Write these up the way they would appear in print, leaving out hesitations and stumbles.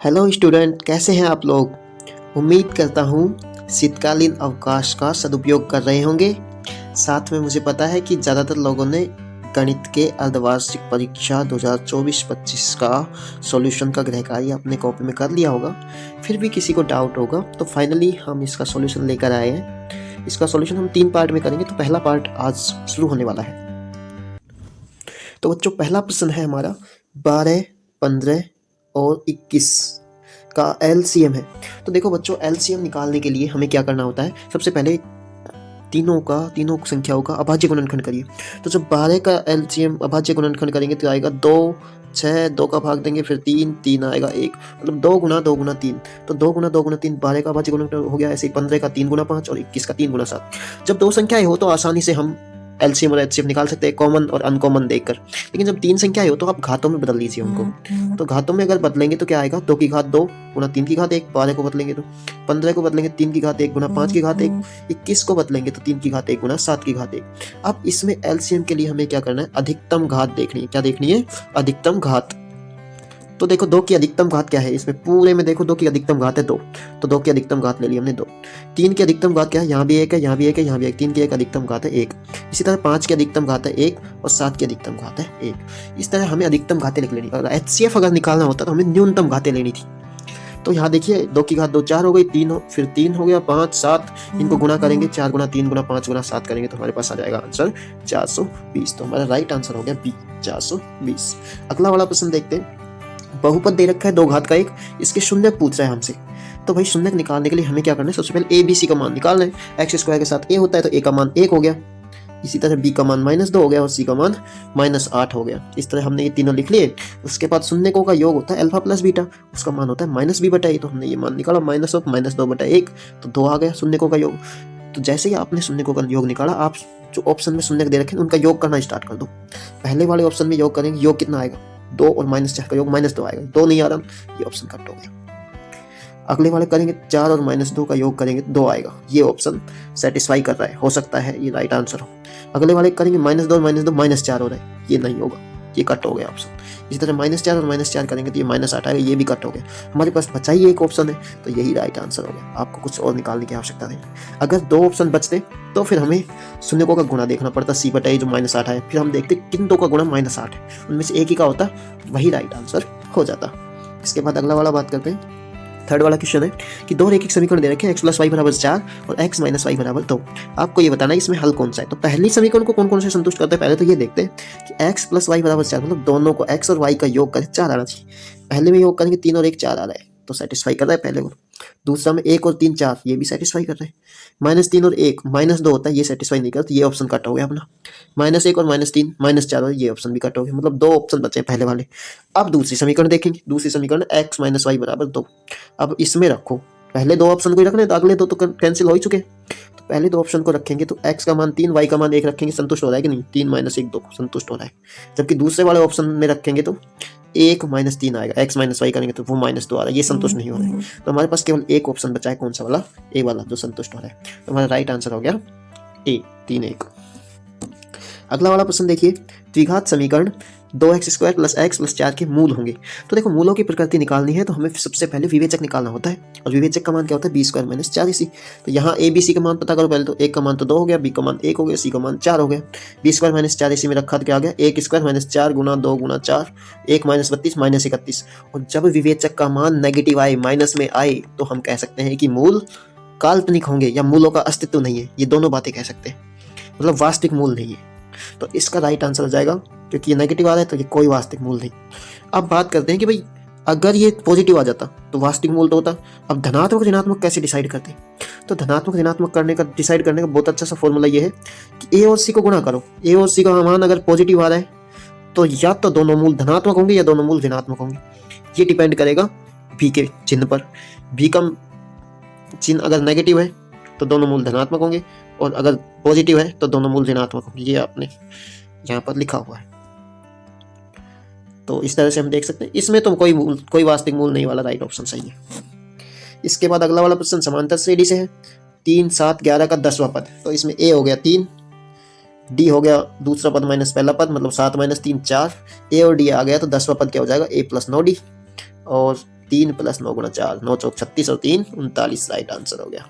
Hello student, कैसे हैं आप लोग। उम्मीद करता हूँ शीतकालीन अवकाश का सदुपयोग कर रहे होंगे। साथ में मुझे पता है कि ज़्यादातर लोगों ने गणित के अर्धवार्षिक परीक्षा 2024-25 का सॉल्यूशन का गृह कार्य अपने कॉपी में कर लिया होगा। फिर भी किसी को डाउट होगा तो फाइनली हम इसका सॉल्यूशन लेकर आए हैं। इसका सॉल्यूशन हम 3 पार्ट में करेंगे, तो पहला पार्ट आज शुरू होने वाला है। तो बच्चों, पहला प्रश्न है हमारा 12, 15 और 21 का एलसीएम है। तो देखो बच्चों, एलसीएम निकालने के लिए हमें क्या करना होता है। सबसे पहले तीनों संख्याओं का अभाज्य गुणनखंड करिए। तो जब 12 का एलसीएम अभाज्य गुणनखंड करेंगे तो आएगा 2, 6, 2 का भाग देंगे फिर 3 आएगा 1, मतलब 2 गुना 2 गुना 3। तो 2 गुना 2 गुना 3 12 का अभाज्य गुणनखंड हो गया। ऐसे ही 15 का 3 गुना 5 और 21 का 3 गुना 7। जब 2 संख्याएं हो तो आसानी से हम एलसीएम और एचसीएफ निकाल सकते हैं कॉमन और अनकॉमन देखकर। लेकिन जब 3 संख्याएं हो तो आप घातों में बदल लीजिए उनको। तो घातों में अगर बदलेंगे तो क्या आएगा, 2 की घात 2 गुना 3 की घात 1। 12 को बदलेंगे तो 15 को बदलेंगे 3 की घात 1 गुना 5 की घात 1। 21 को बदलेंगे तो 3 की घात 1 गुना 7 की घात 1। अब इसमें एलसीएम के लिए हमें क्या करना है, अधिकतम घात देखनी है। क्या देखनी है? अधिकतम घात। तो देखो 2 की अधिकतम घात क्या है, इसमें पूरे में देखो 2 की अधिकतम घात है 2, तो 2 की अधिकतम घात ले ली हमने 2। 3 की अधिकतम घात क्या है, यहाँ भी 1 है, यहाँ भी 1 है, यहाँ भी 1। 3 की एक अधिकतम घात है 1। इसी तरह 5 की अधिकतम घात है 1 और 7 की अधिकतम घात है 1। इस तरह हमें अधिकतम घातें लिख लेनी। अगर एचसीएफ अगर निकालना होता तो हमें न्यूनतम घातें लेनी थी। तो यहाँ देखिए 2 की घात 2 4 हो गई, 3 हो गया, 5 7, इनको गुना करेंगे 4 गुना 3 गुना 5 गुना 7 करेंगे तो हमारे पास आ जाएगा आंसर 420। तो हमारा राइट आंसर हो गया बी, 420। अगला वाला प्रश्न देखते हैं। बहुपद दे रखा है 2 घात का 1, इसके शून्य पूछ रहा है हमसे। तो भाई शून्य निकालने के लिए हमें क्या करना है, सबसे पहले ए बी सी का मान निकालना है। एक्स स्क्वायर के साथ ए होता है तो ए का मान 1 हो गया, इसी तरह बी का मान -2 हो गया और सी का मान -8 हो गया। इस तरह हमने ये तीनों लिख लिए। उसके बाद शून्यकों का योग होता है अल्फा प्लस बीटा, उसका मान होता है -b/a। तो हमने ये मान निकाला -2/1, तो 2 आ गया शून्यकों का योग। तो जैसे ही आपने शून्यकों का योग निकाला, आप जो ऑप्शन में शून्य दे रखे हैं उनका योग करना स्टार्ट कर दो। पहले वाले ऑप्शन में योग करेंगे, योग कितना आएगा, 2 और -4 का योग -2 आएगा। 2 नहीं आ रहा, ये ऑप्शन कट हो गया। अगले वाले करेंगे 4 और -2 का योग करेंगे 2 आएगा, ये ऑप्शन सेटिस्फाई कर रहा है, हो सकता है ये राइट आंसर हो। अगले वाले करेंगे -2 और -2 -4 हो रहा है, ये नहीं होगा, ये कट हो गया ऑप्शन। इसी तरह -4 और -4 करेंगे तो ये -8 आएगा, ये भी कट हो गया। हमारे पास बचा ही एक ऑप्शन है, तो यही राइट आंसर हो गया। आपको कुछ और निकालने की आवश्यकता नहीं। अगर 2 ऑप्शन बचते तो फिर हमें शून्यकों का गुणा देखना पड़ता, c/a जो -8 है, फिर हम देखते किन 2 का गुणा -8 है, उनमें से एक ही का होता, वही राइट आंसर हो जाता। इसके बाद अगला वाला बात करते हैं। थर्ड वाला क्वेश्चन है कि 2 रैखिक समीकरण दे रखे हैं, x + y = 4 और x - y = 2। आपको ये बताना है इसमें हल कौन सा है। तो पहली समीकरण को कौन कौन से संतुष्ट करते हैं, पहले तो ये देखते हैं कि x + y = 4, मतलब दोनों को x और y का योग करें 4 आना चाहिए। पहले में योग करेंगे 3 और 1 4 आ रहा है, तो सेटिस्फाई कर रहा है पहले को। दूसरा में 1 और 3 4, ये भी सेटिस्फाई कर रहे हैं। -3 और 1 -2 होता है, ये सेटिस्फाई नहीं करता, ये ऑप्शन कट हो गया अपना। -1 और -3 -4, ये ऑप्शन भी कट हो गया, मतलब 2 ऑप्शन बचे पहले वाले। अब दूसरी समीकरण देखेंगे। दूसरी समीकरण x - y = 2। अब इसमें रखो, पहले 2 ऑप्शन को ही रखने, तो अगले 2 तो कैंसिल हो ही चुके। तो पहले 2 ऑप्शन को रखेंगे तो x का मान 3, y का मान 1 रखेंगे, संतुष्ट हो रहा है कि नहीं, 3 - 1 2 संतुष्ट हो रहा है। जबकि दूसरे वाले ऑप्शन में रखेंगे तो 1 - 3 आएगा, x - y करेंगे तो वो -2 आ रहा है, ये संतुष्ट नहीं हो रहा है। तो हमारे पास केवल एक ऑप्शन बचा है, कौन सा वाला, ए वाला जो संतुष्ट हो रहा है। तो हमारा राइट आंसर हो गया ए, 3 1। अगला वाला प्रश्न देखिए। द्विघात समीकरण 2x² + x + 4 के मूल होंगे। तो देखो मूलों की प्रकृति निकालनी है तो हमें सबसे पहले विवेचक निकालना होता है, और विवेचक का मान क्या होता है, b² - 4ac। तो यहाँ a b c का मान पता करो पहले। तो a का मान तो 2 हो गया, b का मान 1 हो गया, c का मान 4 हो गया। b² - 4ac में रखा तो क्या आ गया, 1² - 4 गुना 2 गुना 4, 1 - 32 - 31। और जब विवेचक का मान नेगेटिव आए, माइनस में आए, तो हम कह सकते हैं कि मूल काल्पनिक होंगे या मूलों का अस्तित्व नहीं है। ये दोनों बातें कह सकते हैं, मतलब वास्तविक मूल नहीं है। तो इसका राइट आंसर हो जाएगा, क्योंकि ये नेगेटिव आ रहा है तो ये कोई वास्तविक मूल नहीं। अब बात करते हैं कि भाई अगर ये पॉजिटिव आ जाता तो वास्तविक मूल तो होता। अब धनात्मक ऋणात्मक कैसे डिसाइड करते हैं। तो धनात्मक ऋणात्मक डिसाइड करने का बहुत अच्छा सा फॉर्मूला ये है कि ए और सी को गुणा करो। ए और सी का मान अगर पॉजिटिव आ रहा है तो या तो दोनों मूल धनात्मक होंगे या दोनों मूल ऋणात्मक होंगे। ये डिपेंड करेगा बी के चिन्ह पर। बी का चिन्ह अगर नेगेटिव है तो दोनों मूल धनात्मक होंगे, और अगर पॉजिटिव है तो दोनों मूल ऋणात्मक होंगे। ये आपने यहाँ पर लिखा हुआ है। तो इस तरह से हम देख सकते हैं, इसमें तो कोई वास्तविक मूल नहीं वाला राइट ऑप्शन सही है। इसके बाद अगला वाला प्रश्न समांतर श्रेणी से है। 3 7 11 का 10वां पद। तो इसमें a हो गया 3, d हो गया दूसरा पद माइनस पहला पद, मतलब 7 - 3 4। a और d आ गया तो 10वां पद क्या हो जाएगा, a + 9d। और 3 + 9 × 4, 9 चौक 36 और 3 39 राइट आंसर हो गया।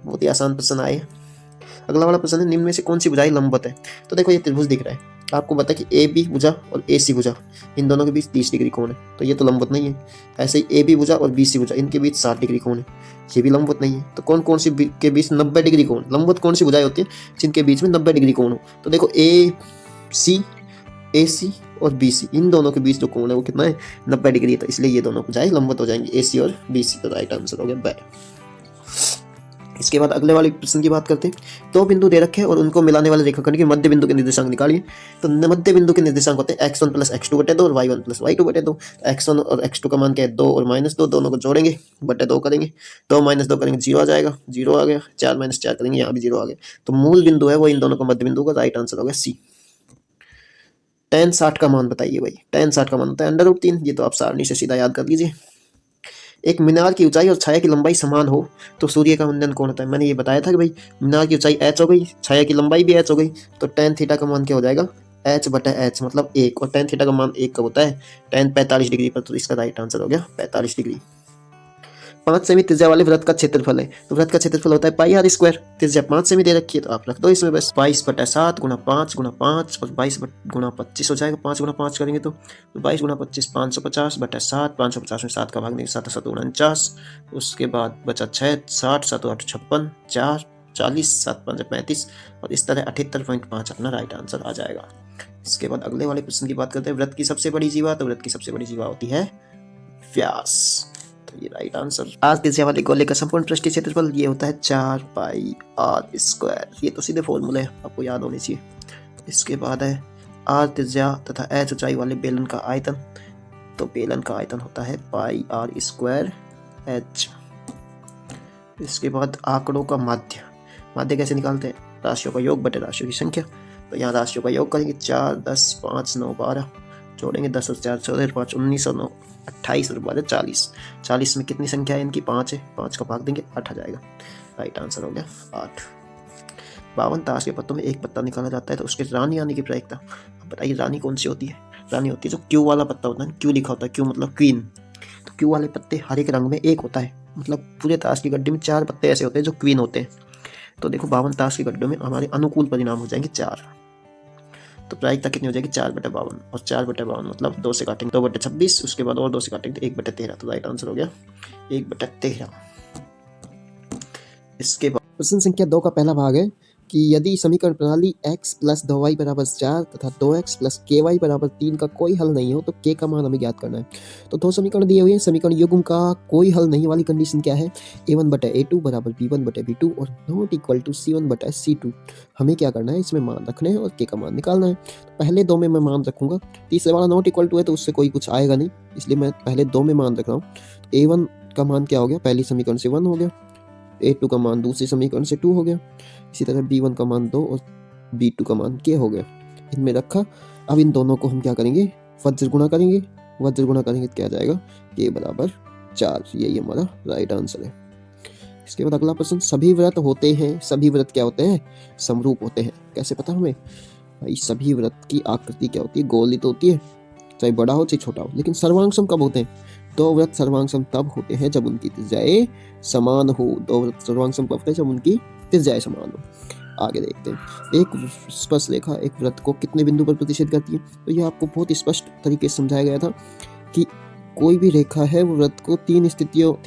बहुत ही आसान प्रश्न आए। अगला वाला प्रश्न है, निम्न में से कौन सी भुजाएं लंबवत है? तो देखो ये त्रिभुज दिख रहा है, आपको पता है कि ए बी भुजा और ए सी भुजा, इन दोनों के बीच 30 डिग्री कोण है, तो ये तो लंबवत नहीं है। ऐसे ही ए बी भुजा और बी सी भुजा, इनके बीच 60 डिग्री कोण है, ये भी लंबवत नहीं है। तो कौन कौन सी के बीच 90 डिग्री कोण? लंबवत कौन सी भुजाएं होती है जिनके बीच में 90 डिग्री कोण हो? तो देखो ए सी और बी सी, इन दोनों के बीच जो कोण है वो कितना है? 90 डिग्री है, तो इसलिए ये दोनों भुजाएं लंबवत हो जाएंगी, ए सी और बी सी। तो राइट आंसर हो गया बाय। इसके बाद अगले वाले प्रश्न की बात करते हैं। 2 बिंदु दे रखे हैं और उनको मिलाने वाले रेखाखंड के मध्य बिंदु के निर्देशांक निकालिए। तो मध्य बिंदु के निर्देशांक होते हैं x1 + x2/2 और y1 + y2/2। x1 और x2 का मान क्या है? 2 और -2, दोनों को जोड़ेंगे, बटे 2 करेंगे, 2 - 2 करेंगे 0 आ जाएगा, 0 आ गया, 4 - 4 करेंगे, यहाँ भी 0 आ गया। तो मूल बिंदु है वो इन दोनों का मध्य बिंदु का, राइट आंसर हो गया सी। tan 60 का मान बताइए भाई। tan 60 का मान होता है √3, ये तो आप सारणी से सीधा याद कर लीजिए। एक मीनार की ऊंचाई और छाया की लंबाई समान हो तो सूर्य का मंडन कौन होता है? मैंने ये बताया था कि भाई मीनार की ऊंचाई h हो गई, छाया की लंबाई भी h हो गई, तो tan थीटा का मान क्या हो जाएगा? h/h मतलब 1, और tan थीटा का मान 1 कब होता है? tan 45 डिग्री पर, तो इसका राइट आंसर हो गया 45 डिग्री। 5 सेमी त्रिज्या वाले वृत्त का क्षेत्रफल है, तो वृत्त का क्षेत्रफल होता है πr²। त्रिज्या 5 सेमी दे रखी है तो आप रख दो इसमें बस 22/7 × 5 × 5 और 22 × 25 हो जाएगा। 5 × 5 करेंगे तो 22 × 25 550/7, 550 में 7 का भाग देंगे, 7 7 49, उसके बाद बचा 6, 60, 7 8 56, 4 40, 7 5 35, और इस तरह 78.5 अपना राइट आंसर आ जाएगा। इसके बाद अगले वाले प्रश्न की बात करते हैं। वृत्त की सबसे बड़ी जीवा, तो वृत्त की सबसे बड़ी जीवा होती है व्यास, तो ये राइट आंसर। आर त्रिज्या वाले गोले का संपूर्ण पृष्ठीय क्षेत्रफल ये होता है 4πr²। ये तो सीधे फॉर्मूले आपको याद होने चाहिए। इसके बाद है आर त्रिज्या तथा h ऊंचाई वाले बेलन का आयतन, तो बेलन का आयतन होता है πr²h। इसके बाद आंकड़ों का माध्य, माध्य कैसे निकालते हैं? राशियों का योग बटे राशियों की संख्या। तो यहाँ राशियों का योग करेंगे, 4 10 5 9 12, जोड़ेंगे 10 और 4 14 5 19 और 9 28 और 12 40। 40 में कितनी संख्या है इनकी? 5 है, 5 का भाग देंगे 8 आ जाएगा, राइट आंसर हो गया 8। 52 ताश के पत्तों में एक पत्ता निकाला जाता है तो उसके रानी आने की प्रायिकता। अब बताइए रानी कौन सी होती है? रानी होती है जो क्यू वाला पत्ता होता है, क्यू लिखा होता है, क्यू मतलब क्वीन। तो क्यू वाले पत्ते हर एक रंग में एक होता है, मतलब पूरे ताश की गड्ढे में 4 पत्ते ऐसे होते हैं जो क्वीन होते हैं। तो देखो 52 ताश के गड्ढों में हमारे अनुकूल परिणाम हो जाएंगे 4, तो प्रायिकता कितनी हो जाएगी? 4/52, और 4/52 मतलब 2 से काटेंगे 2/26, उसके बाद और 2 से काटेंगे तो 1/13, तो राइट आंसर हो गया 1/13। इसके बाद प्रश्न संख्या 2 का पहला भाग है कि यदि समीकरण प्रणाली x + 2y = 4 तथा 2x + ky = 3 का कोई हल नहीं हो तो k का मान हमें ज्ञात करना है। तो 2 समीकरण दिए हुए हैं, समीकरण युग्म का कोई हल नहीं वाली कंडीशन क्या है? a1/a2 = b1/b2 और नॉट इक्वल टू c1/c2। हमें क्या करना है? इसमें मान रखने हैं और k का मान निकालना है। तो पहले 2 में मैं मान रखूंगा, तीसरे वाला नॉट इक्वल टू है तो उससे कोई कुछ आएगा नहीं, इसलिए मैं पहले 2 में मान रख रहा हूँ। a1 का मान क्या हो गया? पहली समीकरण से 1 हो गया, a2 का मान दूसरी समीकरण से 2 हो गया, इसी तरह b1 का मान 2 और b2 का मान k हो गया, इनमें रखा। अब इन दोनों को हम क्या करेंगे? वज्र गुणा करेंगे, वज्र गुणा करेंगे तो क्या जाएगा? k = 4, यही हमारा राइट आंसर है। इसके बाद अगला प्रश्न, सभी वृत्त होते हैं, सभी वृत्त क्या होते हैं? समरूप होते हैं। कैसे पता हमें? भाई सभी वृत्त की आकृति क्या होती है? गोलित होती है, चाहे बड़ा हो चाहे छोटा हो। लेकिन सर्वांग सम कब होते हैं? 2 वृत्त सर्वांग सम तब होते हैं जब उनकी त्रिज्याएं समान हो। 2 वृत्त सर्वांग सम कब होते हैं? जब उनकी त्रिज्याएं समान हो। आगे देखते हैं, एक स्पर्श रेखा एक वृत्त को कितने बिंदु पर प्रतिच्छेद करती है? तो ये आपको बहुत स्पष्ट तरीके से समझाया गया था कि कोई भी रेखा है वो वृत्त को 3 स्थिति हो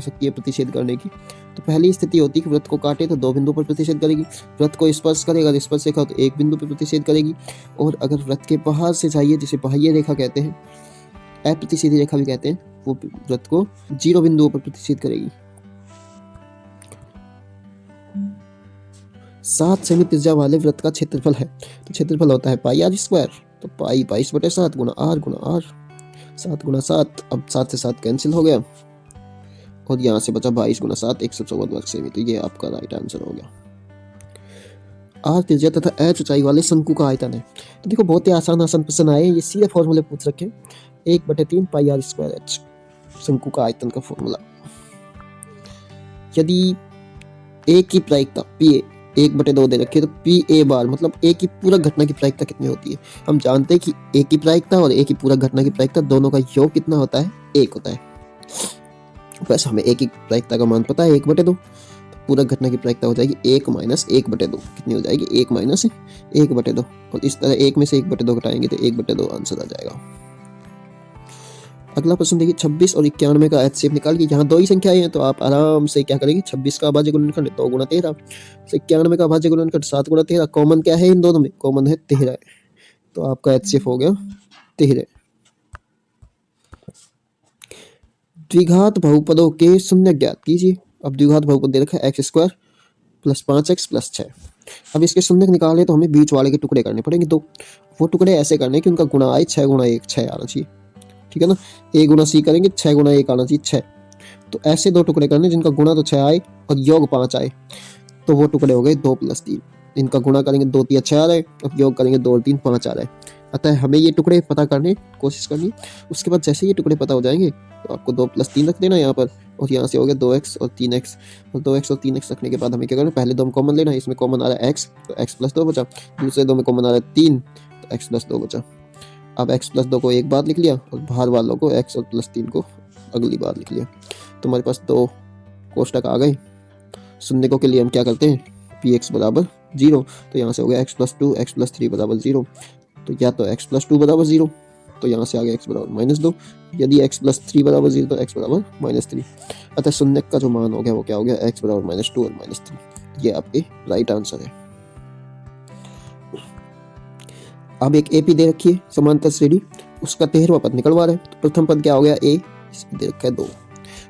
सकती है प्रतिच्छेद करने की। तो पहली स्थिति होती है कि वृत्त को काटे तो 2 बिंदु पर प्रतिच्छेद करेगी, वृत्त को स्पर्श करेगा तो स्पर्श रेखा तो 1 बिंदु पर प्रतिच्छेद करेगी, और अगर वृत्त के बाहर से जाइए जिसे बाह्य रेखा कहते हैं, अप्रतिच्छेदी रेखा भी कहते हैं, वो वृत्त को 0 बिंदुओं पर प्रतिच्छेद करेगी। 7 सेमी त्रिज्या वाले वृत्त का क्षेत्रफल है, तो क्षेत्रफल होता है πr²। तो पाई 22/7 × r × r, 7 × 7, अब 7 से 7 कैंसिल हो गया और यहाँ से बचा 22 × 7 114 वर्ग सेमी, तो ये आपका राइट आंसर हो गया। आर त्रिज्या तथा h ऊंचाई वाले शंकु का आयतन है। तो देखो बहुत ही आसान प्रश्न आए, ये सीधे फॉर्मूले पूछ रखे, 1/3 πr²h शंकु का आयतन का फॉर्मूला। यदि a की प्रायिकता pa 1/2 दे रखी है तो pa बार मतलब a की पूरा घटना की प्रायिकता कितनी होती है? हम जानते हैं कि a की प्रायिकता और a की पूरा घटना की प्रायिकता दोनों का योग कितना होता है? 1 होता है। बस हमें एक ही प्रायिकता का मान पता है 1/2, पूरा घटना की प्रायिकता हो जाएगी 1 माइनस 1/2। कितनी हो जाएगी 1 माइनस 1/2। और इस तरह 1 में से 1/2 घटाएंगे तो 1/2 आंसर आ जाएगा। अगला प्रश्न देखिए 26 और 91 का एचसीएफ निकालिए। यहाँ दो ही संख्याएं हैं तो आप आराम से क्या करेंगे, 26 का अभाज्य गुणनखंड 2 गुणा 13, 91 का अभाज्य गुणनखंड 7 गुणा 13। कॉमन क्या है इन दोनों में, कॉमन है 13, तो आपका एचसीएफ हो गया 13। द्विघात बहुपदों के शून्य ज्ञात कीजिए। अब द्विघात बहुपद दे रखा है x² + 5x + 6। अब इसके शून्य निकाले तो हमें बीच वाले के टुकड़े करने पड़ेंगे दो। वो टुकड़े ऐसे करने कि उनका गुणा आए 6 × 1 6 आना चाहिए, ठीक है ना। a × c करेंगे 6 × 1 आना चाहिए 6। तो ऐसे दो टुकड़े करने जिनका गुणा तो 6 आए और योग 5 आए, तो वो टुकड़े हो गए 2 + 3। इनका गुणा करेंगे 2 × 3 = 6 आ रहा है और योग करेंगे 2 और 3 5 आ रहा है। अतः हमें ये टुकड़े पता करने कोशिश करनी। उसके बाद जैसे ये टुकड़े पता हो जाएंगे तो आपको 2 + 3 रख देना यहाँ पर, और यहाँ से हो गया 2x और 3x। और 2x और 3x रखने के बाद हमें क्या करना, पहले दो में कॉमन लेना है। इसमें कॉमन आ रहा है x, तो x + 2 बचा। दूसरे दो में कॉमन आ रहा है 3, तो x + 2 बचा। अब x + 2 को एक बार लिख लिया और बाहर वालों को x और +3 को अगली बार लिख लिया। तो हमारे पास 2 कोष्टक आ गए। शून्यकों के लिए हम क्या करते हैं, px = 0, तो यहाँ से हो गया x + 2 x + 3 = 0। तो या तो x + 2 = 0, तो यहाँ से आ गया x = -2। यदि x + 3 = 0 तो x = -3। अतः शून्य का जो मान हो गया वो क्या हो गया, x = -2 और -3। ये आपके राइट आंसर है। अब एक AP दे रखी है समांतर श्रेणी, उसका 13वां पद निकलवा रहे हैं। तो प्रथम पद क्या हो गया a, इसमें दे रखा है 2,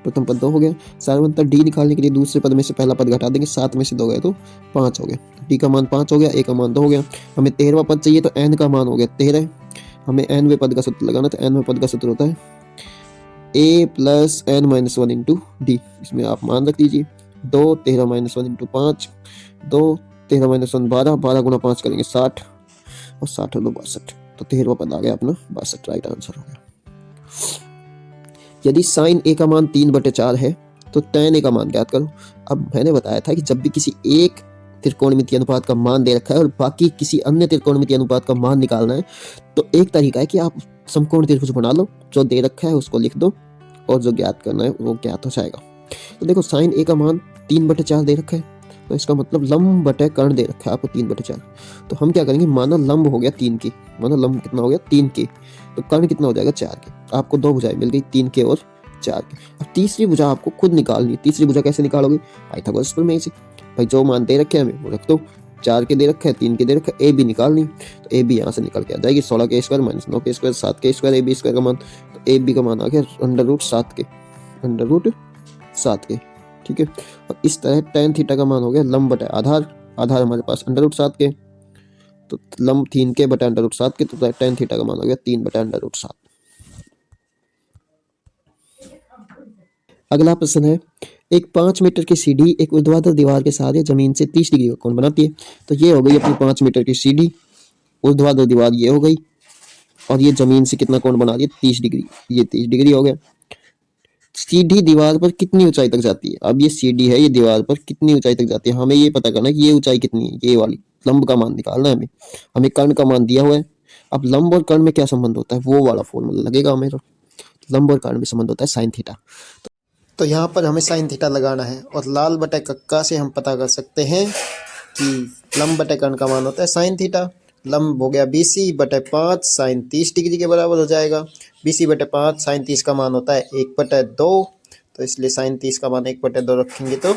प्रथम पद 2 हो गया। सार्वंतर d निकालने के लिए दूसरे पद में से पहला पद घटा देंगे, 7 में से 2 गए तो 5 हो गया। d का मान 5 हो गया, a का मान 2 हो गया। हमें 13वां पद चाहिए तो n का मान हो गया 13। हमें nवें पद का सूत्र लगाना, तो nवें पद का सूत्र होता है a + n - 1 × d। इसमें आप मान रख दीजिए 2 13 - 1 × 5, 2 13 - 1 12, 12 × 5 करेंगे 60 और 60 और 2 62। तो 13वां पद आ गया अपना 62, राइट आंसर हो गया। यदि sin a का मान 3/4 है तो tan a का मान ज्ञात करो। अब मैंने बताया था कि जब भी किसी एक त्रिकोणमितीय अनुपात का मान दे रखा है और बाकी किसी अन्य त्रिकोणमितीय अनुपात का मान निकालना है, तो एक तरीका है कि आप समकोण त्रिभुज बना लो, जो दे रखा है उसको लिख दो और जो ज्ञात करना है वो ज्ञात हो जाएगा। तो देखो sin a का मान 3/4 दे रखा है, तो इसका मतलब लंब बटे कर्ण दे रखा है आपको 3/4। तो हम क्या करेंगे, माना लंब हो गया 3 के, माना लंब कितना हो गया 3 के, तो कर्ण कितना हो जाएगा 4 के। आपको दो भुजाएं मिल गई, 3 के और 4 के। अब तीसरी भुजा आपको खुद निकालनी है। तीसरी भुजा कैसे निकालोगे, पाइथागोरस प्रमेय से। भाई जो मान दे रखे हैं हमें वो रख दो, 4 के दे रखा है 3 के दे रखा है, ए बी निकालनी, तो ए बी यहाँ से निकल के आ जाएगी 16 के स्क्वायर - 9 के स्क्वायर 7 के स्क्वायर, ए बी स्क्वायर का मान। तो ए बी का मान आ गया √7 के, √7 के, ठीक है। और इस तरह tan थीटा का मान हो गया लंब बटे आधार, आधार हमारे पास √7 के, तो लंब 3 के बटे √7 के, तो tan थीटा का मान हो गया 3 बटे √7। अगला प्रश्न है, एक 5 मीटर की सीढ़ी एक ऊर्ध्वाधर दीवार के सहारे जमीन से 30 डिग्री का कोण बनाती है। तो ये हो गई अपनी 5 मीटर की सीढ़ी, ऊर्ध्वाधर दीवार ये हो गई, और ये जमीन से कितना कोण बना रही है 30 डिग्री, ये 30 डिग्री हो गया। सीढ़ी दीवार पर कितनी ऊंचाई तक जाती है। अब ये सीढ़ी है, ये दीवार पर कितनी ऊंचाई तक जाती है, हमें ये पता करना है कि ये ऊंचाई कितनी है, ये वाली लंब का मान निकालना है हमें। हमें कर्ण का मान दिया हुआ है। अब लंब और कर्ण में क्या संबंध होता है, वो वाला फॉर्मूला लगेगा हमें। लंब और कर्ण में संबंध होता है sin थीटा। तो यहाँ पर हमें sin थीटा लगाना है, और लाल बटे कक्का से हम पता कर सकते हैं कि लंब बटे कर्ण का मान होता है sin थीटा। लंब हो गया BC/5 sin 30 डिग्री के बराबर हो जाएगा। BC/5 sin 30 का मान होता है 1/2, तो इसलिए sin 30 का मान 1/2 रखेंगे तो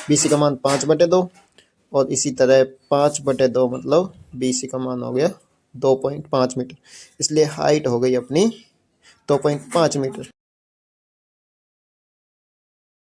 BC का मान 5/2, और इसी तरह 5/2 मतलब BC का मान हो गया 2.5 मीटर, इसलिए हाइट हो गई अपनी 2.5 मीटर।